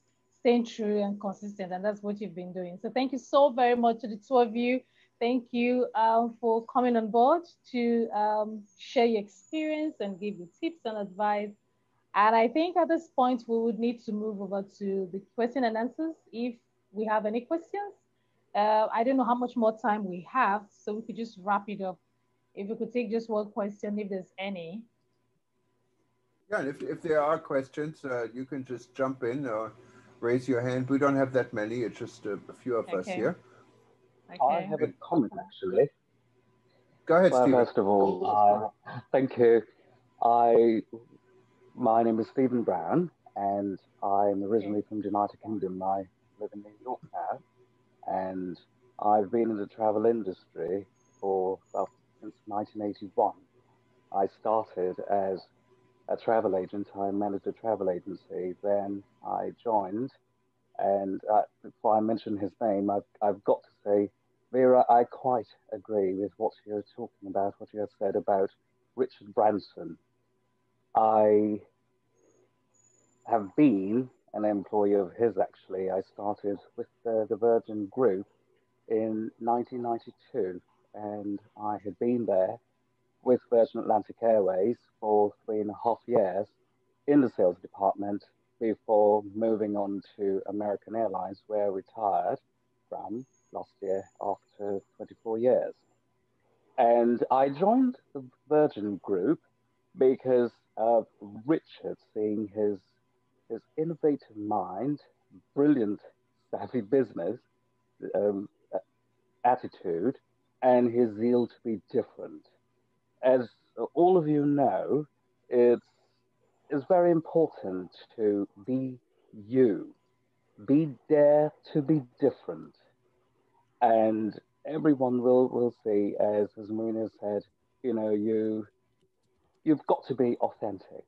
staying true and consistent, and that's what you've been doing. So thank you so very much to the two of you. Thank you for coming on board to share your experience and give you tips and advice. And I think at this point, we would need to move over to the question and answers if we have any questions. I don't know how much more time we have, so we could just wrap it up. If we could take just one question, if there's any. Yeah, and if there are questions, you can just jump in or raise your hand. We don't have that many. It's just a few of us here. I have a comment, actually. Go ahead, Stephen. First of all, thank you. My name is Stephen Brown, and I'm originally from the United Kingdom. I live in New York now, and I've been in the travel industry since 1981. I started as a travel agent. I managed a travel agency. Then I joined, and before I mention his name, I've got to say, Vera, I quite agree with what you're talking about, what you have said about Richard Branson. I have been an employee of his, actually. I started with the Virgin Group in 1992, and I had been there with Virgin Atlantic Airways for 3.5 years in the sales department before moving on to American Airlines, where I retired from last year after 24 years. And I joined the Virgin Group because of Richard, seeing his innovative mind, brilliant, savvy business attitude, and his zeal to be different. As all of you know, it's very important to be you, dare to be different. And everyone will see, as Marina said, you've got to be authentic.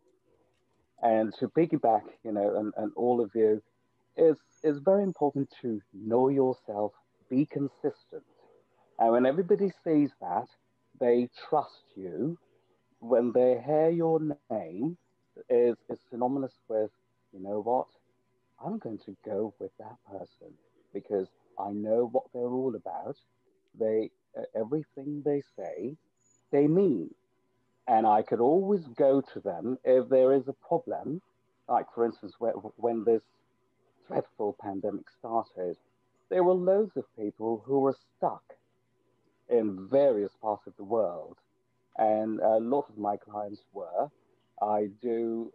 And to piggyback, and all of you, is very important to know yourself, be consistent. And when everybody sees that, they trust you. When they hear your name, is synonymous with, you know what, I'm going to go with that person because I know what they're all about. They everything they say, they mean, and I could always go to them if there is a problem. Like for instance, when this dreadful pandemic started, there were loads of people who were stuck in various parts of the world, and a lot of my clients were. I do,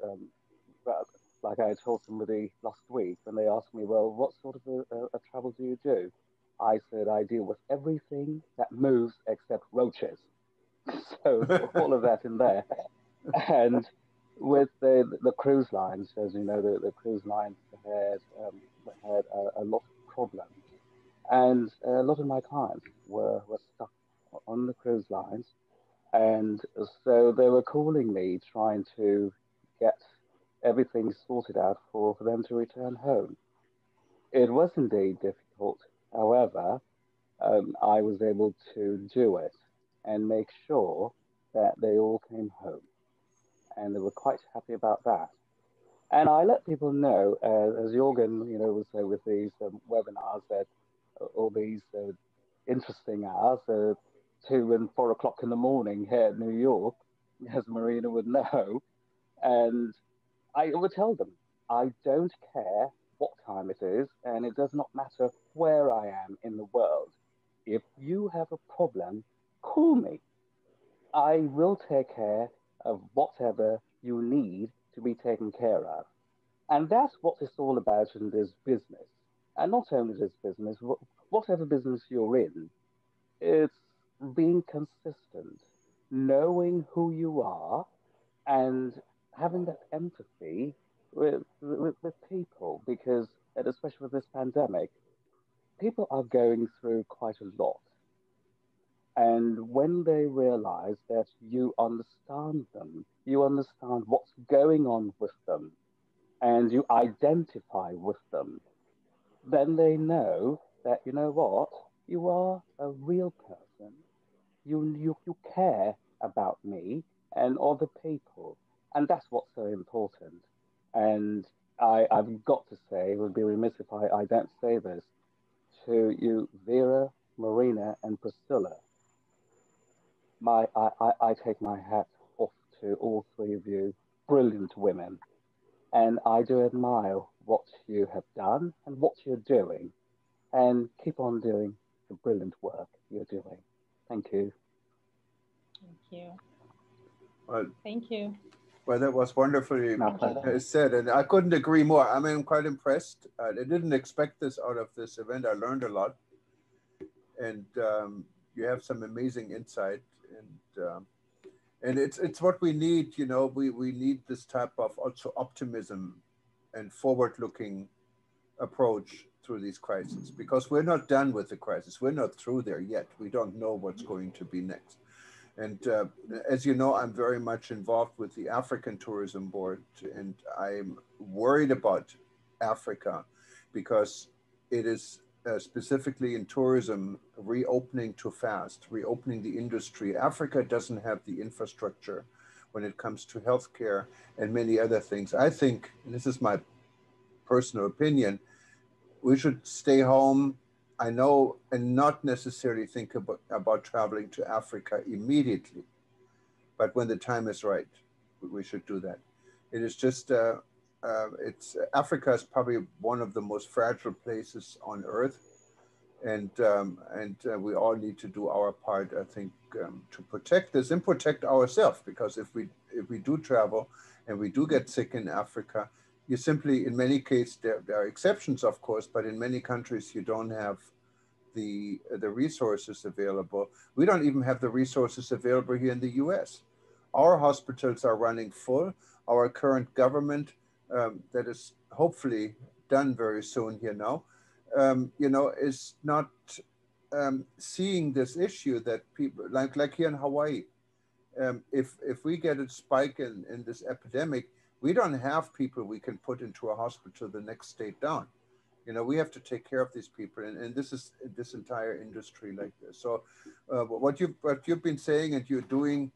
well, like I told somebody last week when they asked me, well, what sort of a travel do you do? I said I deal with everything that moves except roaches. So all of that in there. And with the cruise lines, as you know, the cruise lines had a lot of problems. And a lot of my clients were stuck on the cruise lines. And so they were calling me trying to get everything sorted out for them to return home. It was indeed difficult. However, I was able to do it and make sure that they all came home. And they were quite happy about that. And I let people know, as Jorgen, would say with these webinars, that all these interesting hours, 2 and 4 o'clock in the morning here in New York, as Marina would know. And I would tell them, I don't care what time it is, and it does not matter where I am in the world. If you have a problem, call me. I will take care of whatever you need to be taken care of. And that's what it's all about in this business. And not only this business, whatever business you're in, it's being consistent, knowing who you are, and having that empathy with people. Because, and especially with this pandemic, people are going through quite a lot. And when they realize that you understand them, you understand what's going on with them, and you identify with them, then they know that, you know what, you are a real person. You care about me and other people. And that's what's so important. And I've got to say, it would be remiss if I don't say this to you, Vera, Marina, and Priscilla. I take my hat off to all three of you, brilliant women. And I do admire what you have done and what you're doing. And keep on doing the brilliant work you're doing. Thank you. Thank you. Well, thank you. Well, that was wonderfully said, and I couldn't agree more. I mean, I'm quite impressed. I didn't expect this out of this event. I learned a lot, and you have some amazing insight, and it's what we need. We need this type of also optimism and forward-looking approach through these crises, because we're not done with the crisis. We're not through there yet. We don't know what's going to be next. And as you know, I'm very much involved with the African Tourism Board, and I'm worried about Africa because it is specifically in tourism reopening too fast, reopening the industry. Africa doesn't have the infrastructure when it comes to healthcare and many other things. I think, and this is my personal opinion, we should stay home. I know, and not necessarily think about traveling to Africa immediately, but when the time is right, we should do that. It is just, Africa is probably one of the most fragile places on earth, and we all need to do our part, I think, to protect this and protect ourselves. Because if we do travel and we do get sick in Africa, you simply, in many cases, there are exceptions, of course, but in many countries you don't have the resources available. We don't even have the resources available here in the US. Our hospitals are running full. Our current government, that is hopefully done very soon here now, is not seeing this issue that people, like here in Hawaii, if we get a spike in this epidemic, we don't have people we can put into a hospital the next state down. You know, we have to take care of these people, and this is this entire industry like this. So what you've been saying and you're doing,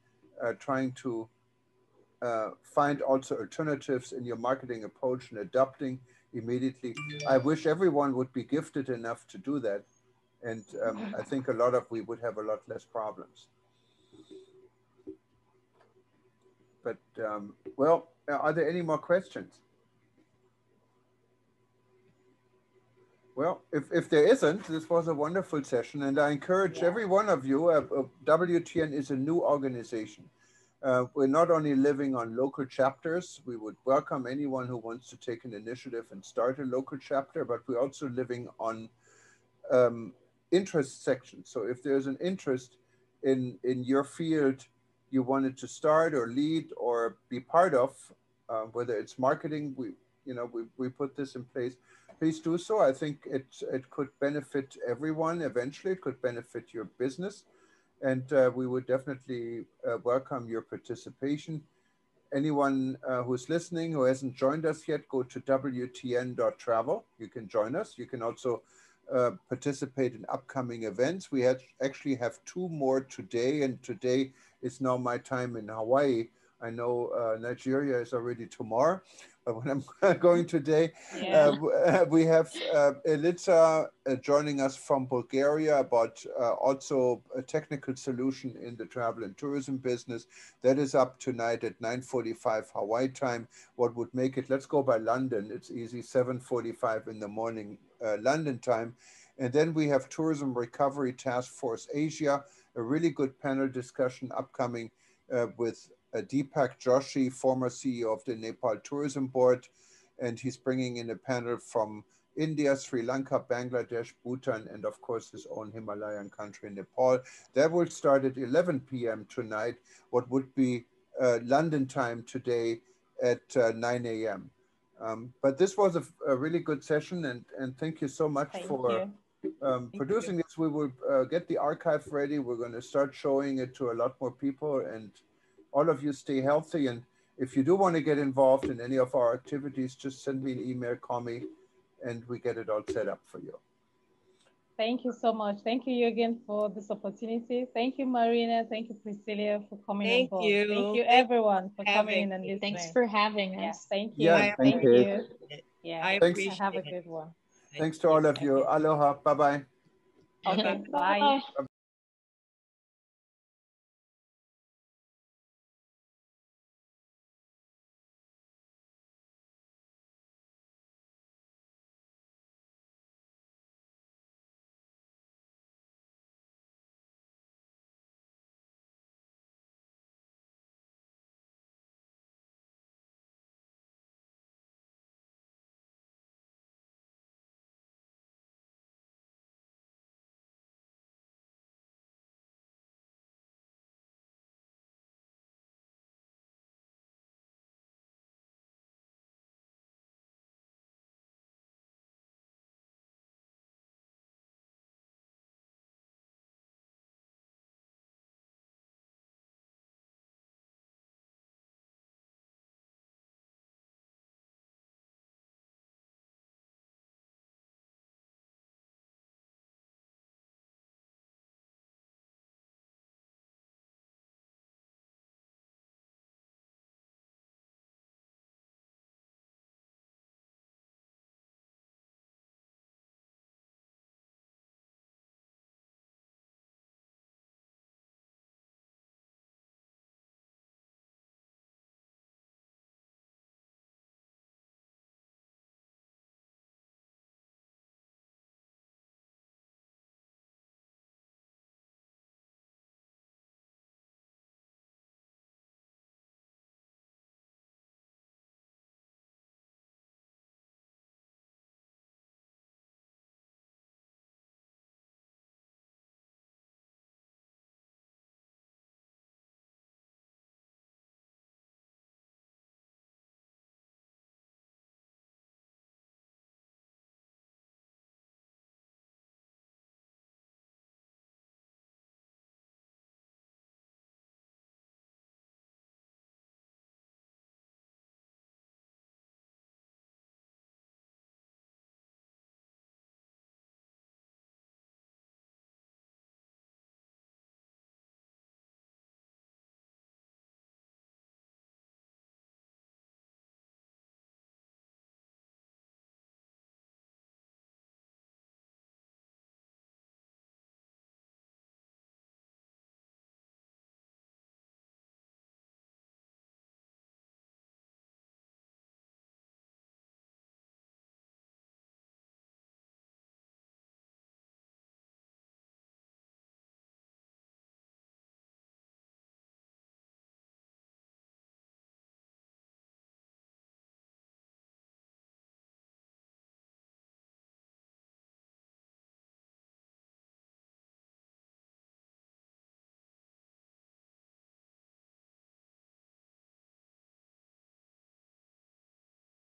trying to find also alternatives in your marketing approach and adapting immediately. I wish everyone would be gifted enough to do that. And I think we would have a lot less problems. But well, are there any more questions? Well, if there isn't, this was a wonderful session, and I encourage every one of you. WTN is a new organization. We're not only living on local chapters, we would welcome anyone who wants to take an initiative and start a local chapter, but we're also living on interest sections. So if there's an interest in your field you wanted to start or lead or be part of, whether it's marketing, we put this in place, please do so. I think it could benefit everyone. Eventually it could benefit your business. And we would definitely welcome your participation. Anyone who's listening who hasn't joined us yet, go to wtn.travel. You can join us. You can also participate in upcoming events. We actually have 2 more today, and today is now my time in Hawaii. I know Nigeria is already tomorrow, but when I'm going today, we have Elitsa joining us from Bulgaria about also a technical solution in the travel and tourism business. That is up tonight at 9:45 Hawaii time. What would make it, let's go by London, it's easy, 7:45 in the morning London time. And then we have Tourism Recovery Task Force Asia, a really good panel discussion upcoming with Deepak Joshi, former CEO of the Nepal Tourism Board, and he's bringing in a panel from India, Sri Lanka, Bangladesh, Bhutan, and of course his own Himalayan country, Nepal. That will start at 11 p.m. tonight, what would be London time today at 9 a.m. But this was a really good session, and thank you so much for producing this. We will get the archive ready. We're going to start showing it to a lot more people, and all of you stay healthy. And if you do want to get involved in any of our activities, just send me an email, call me, and we get it all set up for you. Thank you so much. Thank you again for this opportunity. Thank you, Marina. Thank you, Priscilla, for coming on board. Thank you, everyone, for coming in and listening. Thanks for having us. Yeah, thank you. Yeah, thank you. Yeah, I appreciate have a good one. Thanks to all of you. Aloha. Bye-bye. Okay, bye.